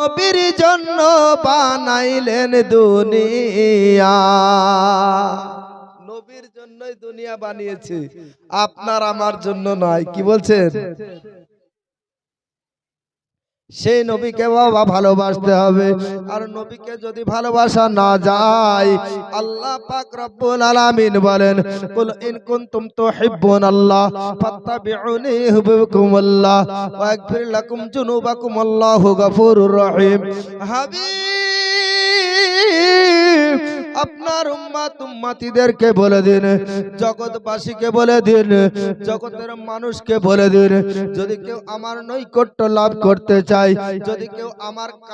নবীর জন্য বানাইলেন দুনিয়া। নবীর জন্যই দুনিয়া বানিয়েছে, আপনার আমার জন্য নয়। কি বলছেন? সেই নবীকে বাবা ভালোবাসতে হবে। আর নবীকে যদি ভালোবাসা না যায়, আল্লাহ পাক রব্বুল আলামিন বলেন, কুল ইন কুনতুম তুহিব্বুনাল্লাহ ফাত্তাবিউনি ইউহিব্বুকুমুল্লাহ ওয়া ইয়াগফির লাকুম যুনুবাকুম আল্লাহু গফুরুর রহিম। হাবিব, আপনার উম্মত উম্মতিদেরকে বলে দিন, জগৎবাসীকে বলে দিন, জগতের মানুষকে বলে দিন, যদি কেউ আমার নৈকট্য লাভ করতে চায়, যদি কেউ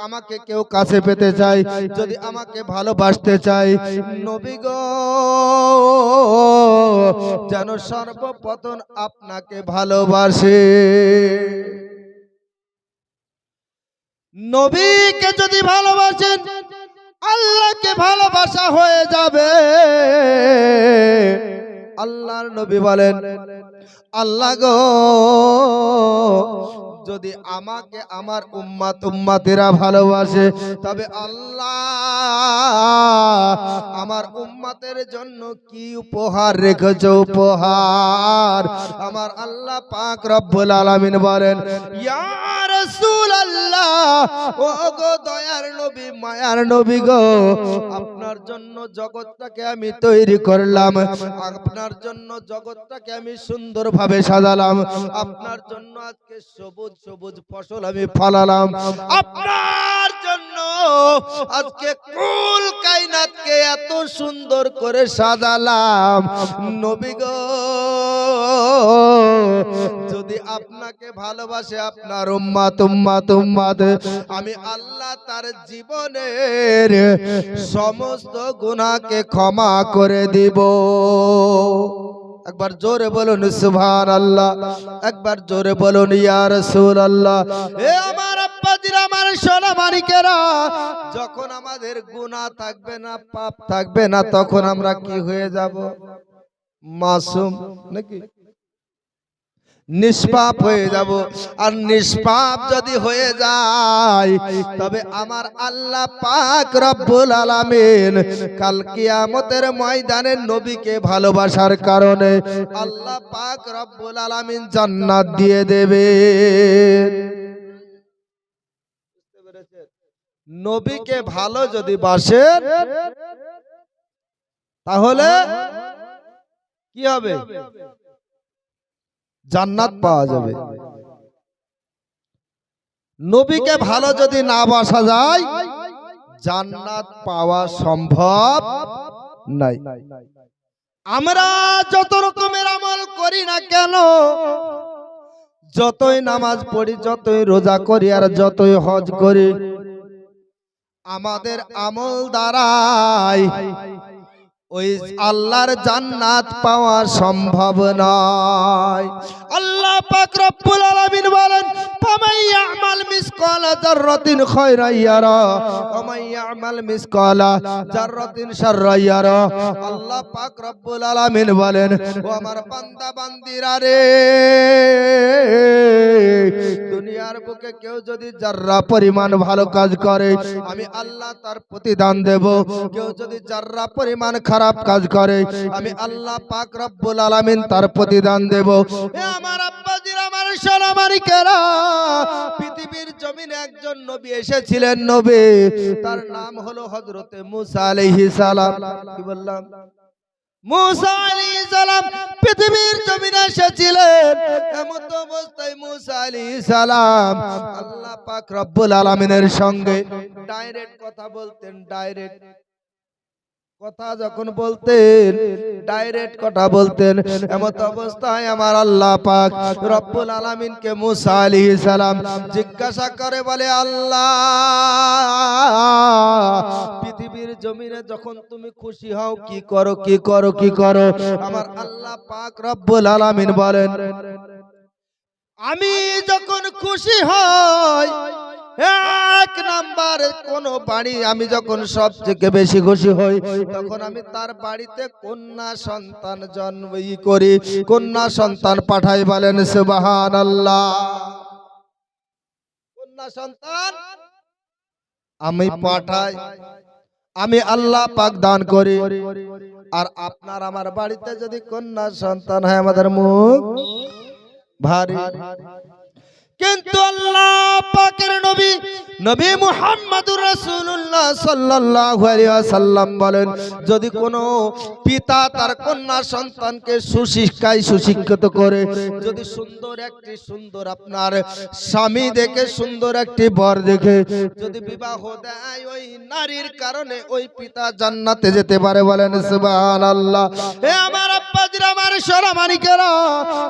আমাকে কেউ কাছে পেতে চায়, যদি আমাকে ভালোবাসতে চায়, নবী গো যেন সর্বপ্রথম আপনাকে ভালোবাসে। নবীকে যদি ভালোবাসেন, আল্লাহকে ভালোবাসা হয়ে যাবে। আল্লাহর নবী বলেন, আল্লাহ গো যদি আমাকে আমার উম্মতেরা ভালোবাসে, তবে আল্লাহ আমার উম্মতের জন্য কি উপহার রেখেছে? উপহার। আমার আল্লাহ পাক রব্বুল আলামিন বলেন, ইয়া রাসূলুল্লাহ, ও গো দয়ার নবী, মায়ার নবী গো, আপনার জন্য জগৎটাকে আমি তৈরি করলাম, আপনার জন্য জগৎটাকে আমি সুন্দরভাবে সাজালাম, আপনার জন্য আজকে সবুজ সবুজ ফসল আমি ফলালাম, আপনার জন্য আজকে কুল কায়নাতকে এত সুন্দর করে সাজালাম। নবী গো যদি আপনাকে ভালোবাসে আপনার উম্মত, আমি আল্লাহ তার জীবনের সমস্ত গুনাহকে ক্ষমা করে দিব। একবার জোরে বলুন সুবহানাল্লাহ, একবার জোরে বলুন ইয়া রাসূলুল্লাহ। এ আমার আব্বাজিরা, আমার সোনা মানিকেরা, যখন আমাদের গুনাহ থাকবে না, পাপ থাকবে না, তখন আমরা কি হয়ে যাব? মাসুম নাকি? নিষ্পাপ হয়ে যাব। আর নিষ্পাপ যদি হয়ে যায়, তবে আমার আল্লাহ পাক রব্বুল আলামিন কাল কিয়ামতের ময়দানে নবীকে ভালোবাসার কারণে আল্লাহ পাক রব্বুল আলামিন জান্নাত দিয়ে দেবে। নবীকে ভালো যদি বাসেন, তাহলে কি হবে? জান্নাত পাওয়া যাবে। নবীকে ভালো যদি না বাসা যায়, জান্নাত পাওয়া সম্ভব নাই। আমরা যত রকমের আমল করি না কেন, যতই নামাজ পড়ি, যতই রোজা করি, আর যতই হজ করি, আমাদের আমল দ্বারাই ওই আল্লাহর জান্নাত পাওয়া সম্ভব নয়। আল্লাহ পাক রব্বুল আলামিন বলেন, ফামান ইয়ামাল মিসকালা যাররাতিন খায়রান ইয়ারা ওয়া মান ইয়ামাল মিসকালা যাররাতিন শাররান ইয়ারা। আল্লাহ পাক রব্বুল আলামিন বলেন, ও আমার বান্দা বান্দিরা রে, দুনিয়ার বুকে কেউ যদি যাররা পরিমাণ ভালো কাজ করে, আমি আল্লাহ তার প্রতিদান দেব। কেউ যদি যাররা পরিমাণ খারাপ কাজ করে, আমি আল্লাহ পাক রব্বুল আলামিন তার প্রতিদান দেব। এ আমার আব্বাজিরা, আমার সোনা মানিকেরা, পৃথিবীর জমিনে একজন নবী এসেছিলেন, নবী, তার নাম হলো হযরতে মূসা আলাইহিস সালাম। কি বললাম? মূসা আলাইহিস সালাম পৃথিবীর জমিনে এসেছিলেন। এমন অবস্থায় মূসা আলাইহিস সালাম আল্লাহ পাক রব্বুল আলামিনের সঙ্গে ডাইরেক্ট কথা বলতেন। ডাইরেক্ট কথা যখন বলতেন, ডাইরেক্ট কথা বলতেন। এমন অবস্থায় আমার আল্লাহ পাক রব্বুল আলামিনকে মূসা আলাইহিস সালাম জিজ্ঞাসা করে, বলে, আল্লাহ, পৃথিবীর জমিনে যখন তুমি খুশি হও কি করো, কি করো, কি করো? আমার আল্লাহ পাক রব্বুল আলামিন বলেন, আমি যখন খুশি হই, এক নাম্বার কোন বাড়ি, আমি যখন সবথেকে বেশি খুশি হই, তখন আমি তার বাড়িতে কন্যা সন্তান জন্ম করি, কন্যা সন্তান পাঠাই। বলেন সুবহানাল্লাহ। কন্যা সন্তান আমি পাঠাই, আমি আল্লাহ পাক দান করি। আর আপনার আমার বাড়িতে যদি কন্যা সন্তান হয় আমাদের মুখ ভারী। কিন্তু আল্লাহ পাকের নবী নবী মুহাম্মদুর রাসূলুল্লাহ সাল্লাল্লাহু আলাইহি ওয়াসাল্লাম বলেন, যদি কোনো পিতা তার কন্যা সন্তানকে সুশিক্ষায় সুশিক্ষিত করে, যদি সুন্দর আপনার স্বামী দেখে, সুন্দর একটি বর দেখে যদি বিবাহ দেয়, ওই নারীর কারণে ওই পিতা জান্নাতে যেতে পারে। বলেন সুবহানাল্লাহ। হে আমার আব্বাজিরা, আমার সোনামানিকেরা,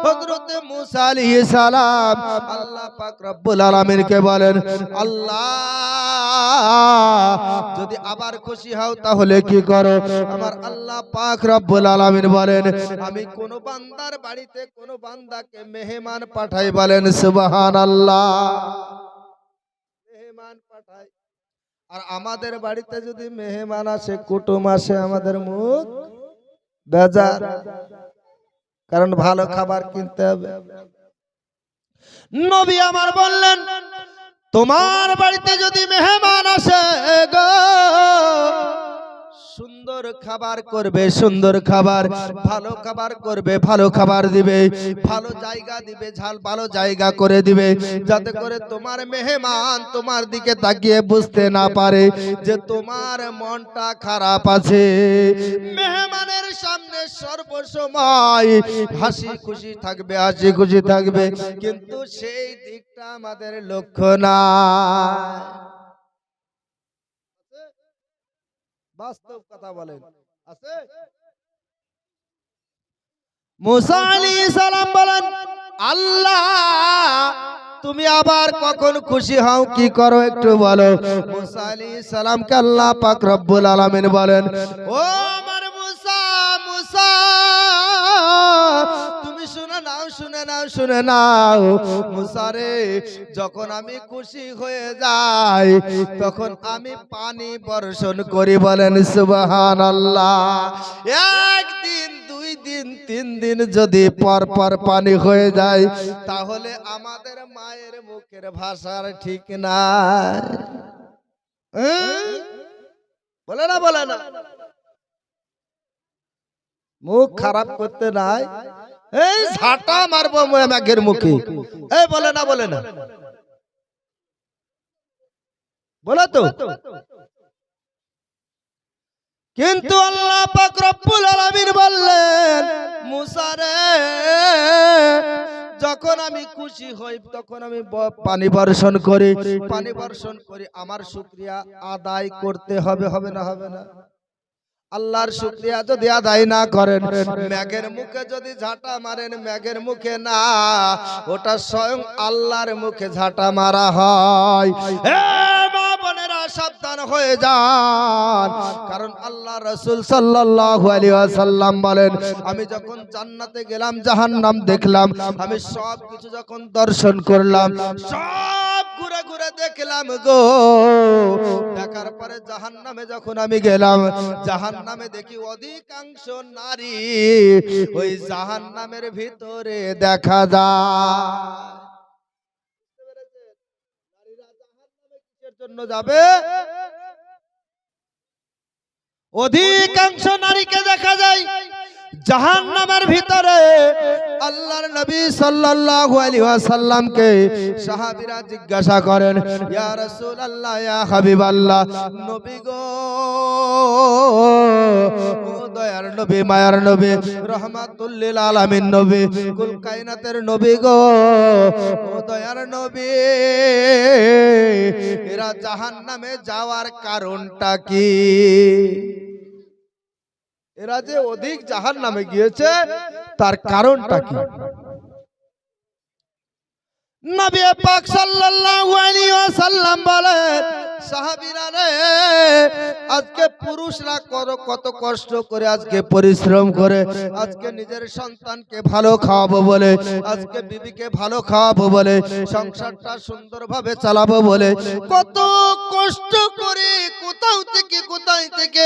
হযরত মুসা আলাইহিস সালাম আল্লাহ পাক রব্বুল আলামিনকে বলেন, আল্লাহ যদি আবার খুশি হও তাহলে কি করো? আমার আল্লাহ পাক রব্বুল আলামিন বলেন, আমি কোন বান্দার বাড়িতে কোন বান্দাকে মেহমান পাঠাই। বলেন সুবহানাল্লাহ। মেহমান পাঠাই। আর আমাদের বাড়িতে যদি মেহমান আসে, কুটুম আসে, আমাদের মুখ বেজার, কারণ ভালো খাবার কিনতে হবে। নবী আমার বললেন, তোমার বাড়িতে যদি মেহমান আসে গো, সুন্দর খাবার করবে, সুন্দর খাবার, ভালো খাবার করবে, ভালো খাবার দিবে, ভালো জায়গা দিবে, ভালো জায়গা করে দিবে, যাতে করে তোমার মেহমান তোমার দিকে তাকিয়ে বুঝতে না পারে যে তোমার মনটা খারাপ আছে। মেহমানের সামনে সর্বসময় হাসি খুশি থাকবে, হাসি খুশি থাকবে, কিন্তু সেই দিকটা আমাদের লক্ষ্য না। বাস্তব কথা বলেন, আছে? মুসা আলাইহিস সালাম বলেন, আল্লাহ তুমি আবার কখন খুশি হও, কি করো একটু বলো। মুসা আলাইহিস সালামকে আল্লাহ পাক রব্বুল আলামিন বলেন, ও আমার মুসা, মুসা তুমি শুনে নাও, শুনে নাও, শুনে নাও। মুসা রে, যখন আমি খুশি হয়ে যাই তখন আমি পানি বর্ষণ করি। বলেন সুবহানাল্লাহ। একদিন, দুই দিন, তিন দিন যদি পর পর পানি হয়ে যায়, তাহলে আমাদের মায়ের মুখের ভাষার ঠিক নাই। বলে না, বলে না, মুখ খারাপ করতে নাই, এই ঝাঁটা মারবো মেঘের মুখে। এই বলে না, বলে না, বলে তো। কিন্তু আল্লাহ পাক রব্বুল আলামিন বললেন, মুসা রে, যখন আমি খুশি হই তখন আমি পানি বর্ষণ করি, পানি বর্ষণ করি। আমার শুকরিয়া আদায় করতে হবে, হবে না, হবে না? আল্লাহর শুকরিয়া যদি আদায় না করেন, মেঘের মুখে যদি ঝাঁটা মারেন, মেঘের মুখে না, ওটা স্বয়ং আল্লাহর মুখে ঝাঁটা মারা হয়। সাবধান হয়ে যান, কারণ আল্লাহ রাসূল সাল্লাল্লাহু আলাইহি ওয়াসাল্লাম বলেন, আমি যখন জান্নাতে গেলাম, জাহান্নাম দেখলাম, আমি সব কিছু যখন দর্শন করলাম, সব ঘুরে ঘুরে দেখলাম গো। দেখার পরে জাহান্নামে যখন আমি গেলাম, জাহান্নামে দেখি অধিকাংশ নারী ওই জাহান্নামের ভিতরে দেখা যায়। জন্য যাবে, অধিকাংশ নারীকে দেখা যায় জাহান্নামের ভিতরে। আল্লাহর নবী সাল্লাল্লাহু আলাইহি ওয়াসাল্লামকে সাহাবীরা জিজ্ঞাসা করেন, ইয়া রাসূলুল্লাহ, ইয়া হাবিবাল্লাহ, নবী গো, ও দয়ার নবী, মায়ার নবী, রহমাতুল লিল আলামিন নবী, কুল কায়নাতের নবী গো, ও দয়ার নবী, এরা জাহান্নামে যাওয়ার কারণটা কি? এরা যে অধিক জাহান্নামে গিয়েছে তার কারণটা কি? নবী পাক সাল্লাল্লাহু আলাইহি ওয়াসাল্লাম বলেন, সাহাবীরা রে, আজকে পুরুষরা কত কষ্ট করে, আজকে পরিশ্রম করে, আজকে নিজের সন্তানকে ভালো খাওয়াবো বলে, আজকে বিবিকে ভালো খাওয়াবো বলে, সংসারটা সুন্দরভাবে চালাবো বলে কত কষ্ট করে কোথাও থেকে কোথায় থেকে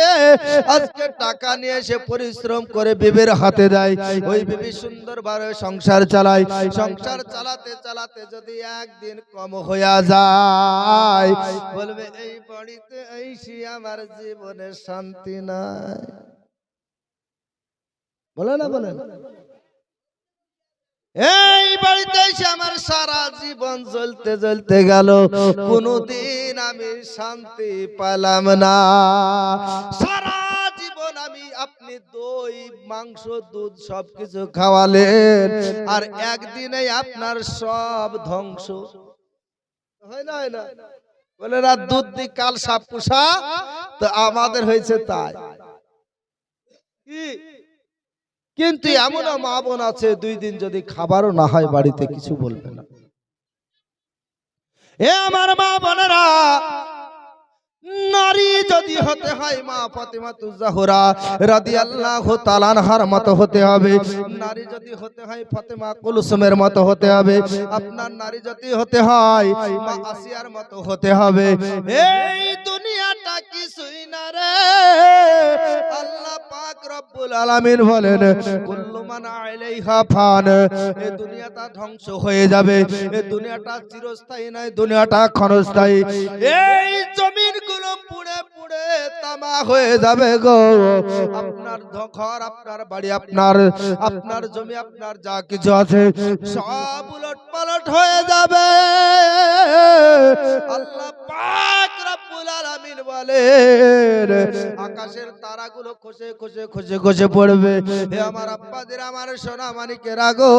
আজকে টাকা নিয়ে এসে পরিশ্রম করে বিবির হাতে দেয়, ওই বিবি সুন্দরভাবে সংসার চালায়। সংসার চালাতে চালাতে যদি একদিন কম হইয়া যায়, বলবে এই বাড়িতে এসে আমার জীবনে শান্তি নাই। বলে না, বলেন, এই বাড়িতে এসে আমার সারা জীবন জ্বলতে জ্বলতে গেল, কোনদিন আমি শান্তি পেলাম না। সারা জীবন আমি আপনি দই মাংস দুধ সবকিছু খাওয়ালেন, আর একদিনে আপনার সব ধ্বংস হয় না, হয় না? বলে রাত দুধ দি কাল সাপ পোষা, তো আমাদের হয়েছে তাই। কি কিন্তু এমনও মা বোন আছে 2 দিন যদি খাবারও না হয় বাড়িতে কিছু বলবে না। এ আমার মা বোনেরা, নারী যদি হতে হয় মা ফাতেমাতুজ জাহরা রাদিয়াল্লাহু তাআলা আনহার মতো হতে হবে, নারী যদি হতে হয় ফাতেমা কুলসুমের মতো হতে হবে, আপনার নারী যদি হতে হয় মা আসিয়ার মতো হতে হবে। এই দুনিয়াটা কিছুই না রে, আল্লাহ পাক রব্বুল আলামিন বলেন কুল্লু মান আলাইহা ফান, এই দুনিয়াটা ধ্বংস হয়ে যাবে, এই দুনিয়াটা চিরস্থায়ী নয়, দুনিয়াটা ক্ষণস্থায়ী। এই জমিন গুলো পুড়ে পুড়ে তামা হয়ে যাবে গো। আপনার ঘর, আপনার বাড়ি, আপনার জমি, আপনার যা কিছু আছে সব উলট পালট হয়ে যাবে। আল্লাহ পাক রব্বুল আলামিন বলেন আকাশের তারাগুলো খসে খসে খসে খসে পড়বে। হে আমার আব্বাদের, আমার সোনা মানিকেরা গো,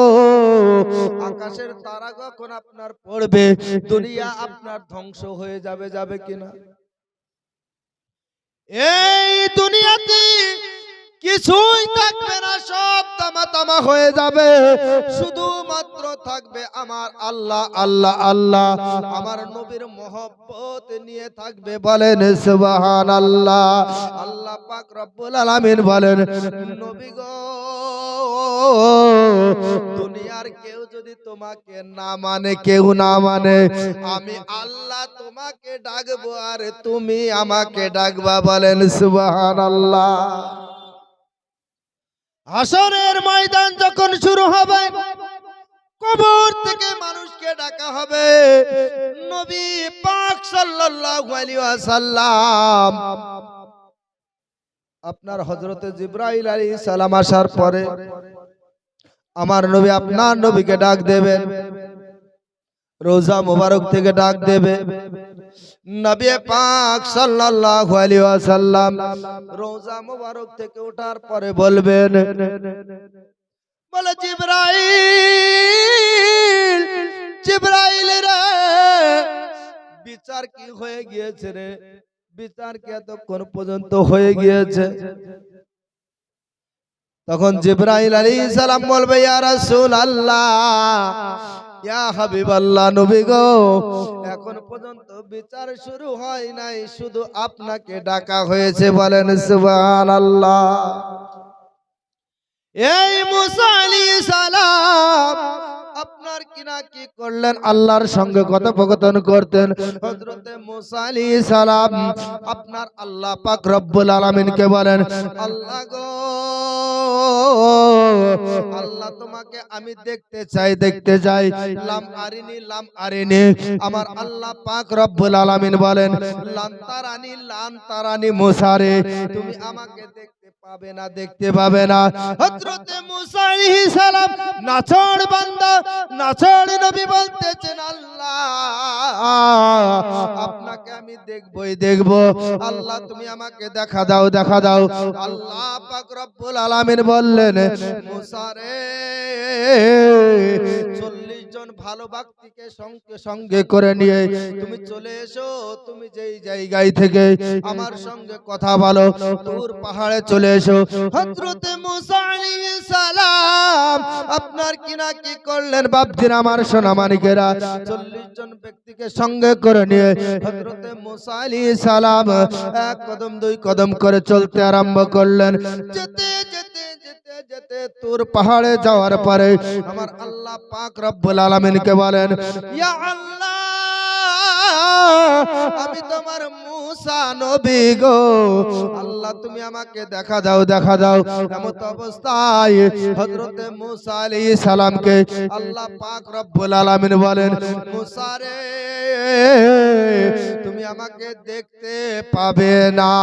আকাশের তারা যখন আপনার পড়বে দুনিয়া আপনার ধ্বংস হয়ে যাবে, যাবে কিনা? এই দুনিয়াতে কিছুই থাকবে না, সব তামা তামা হয়ে যাবে, শুধুমাত্র থাকবে আমার আল্লাহ আল্লাহ আল্লাহ, আমার নবীর মহব্বত নিয়ে থাকবে। বলেন সুবহানাল্লাহ। আল্লাহ পাক রব্বুল আলামিন বলেন নবী গো, দুনিয়ার কেউ যদি তোমাকে না মানে, কেউ না মানে, আমি আল্লাহ তোমাকে ডাকবো আর তুমি আমাকে ডাকবা। বলেন সুবহানাল্লাহ। হাসরের ময়দান যখন শুরু হবে, কবর থেকে মানুষকে ডাকা হবে। নবী পাক সাল্লাল্লাহু আলাইহি ওয়াসাল্লাম আপনার হযরতে জিবরাইল আলাইহিস সালাম আসার পরে আমার নবী আপনার নবীকে ডাক দেবেন, রোজা মোবারক থেকে ডাক দেবে। নবী পাক সাল্লাল্লাহু আলাইহি ওয়াসাল্লাম রোজা মোবারক থেকে ওঠার পরে বলবেন, বলে জিবরাইল, জিবরাইল রে, বিচার কি হয়ে গিয়েছে রে? বিচার কি এতক্ষণ পর্যন্ত হয়ে গিয়েছে? তখন জিবরাইল আলাইহিস সালাম বলবে, ইয়া রাসূলুল্লাহ, ইয়া হাবিবাল্লাহ, নবী গো, এখন পর্যন্ত বিচার শুরু হয় নাই, শুধু আপনাকে ডাকা হয়েছে। বলেন সুবহানাল্লাহ। এই মুসা আলাইহিস সালাম আপনার কিনা কি করলেন? আল্লাহর সঙ্গে কথোপকথন করতেন। হযরতে মুসা আলাইহিস সালাম আপনার আল্লাহ পাক রব্বুল আলামিনকে বলেন, আল্লাহ গো, আল্লাহ তোমাকে আমি দেখতে চাই, দেখতে চাই, লাম আরিনি, লাম আরিনি। আমার আল্লাহ পাক রব্বুল আলামিন বলেন, লান তারানি, লান তারানি মুসা রে, তুমি আমাকে দেখতে পাবে না, দেখতে পাবে না। হযরতে মুসা আলাইহিস সালাম নাছড় বান্দা, নাছড় নবী বলতেছেন, আল্লাহ আপনাকে আমি দেখবই দেখব, আল্লাহ তুমি আমাকে দেখা দাও, দেখা দাও। আল্লাহ পাক রব্বুল আলামিন বললেন, মুসা রে, 40 জন ভালো ব্যক্তিকে সঙ্গে সঙ্গে করে নিয়ে তুমি চলে এসো, তুমি যেই জায়গায় থেকে আমার সঙ্গে কথা বলো, দূর পাহাড়ে চলে এসো। হযরতে মুসা আলাইহিস সালাম আপনার কিনা কি করলেন বাপজির, আমার সোনা মানিকেরা, 40 জন ব্যক্তিকে সঙ্গে করে নিয়ে হযরতে মুসা আলাইহিস সালাম 1 কদম 2 কদম করে চলতে আরম্ভ করলেন। যেতে যেতে যেতে যেতে তুর পাহাড়ে যাওয়ার পরে আমার আল্লাহ পাক রব্বুল আলামিনকে বলেন, ইয়া আল্লাহ, আমি তোমার মুসা নবী গো, আল্লাহ তুমি আমাকে দেখা দাও, দেখা দাও। এমত অবস্থায় হযরতে মুসা আলাইহিস সালামকে আল্লাহ পাক রব্বুল আলামিন বলেন, মুসা রে তুমি আমাকে দেখতে পাবে না।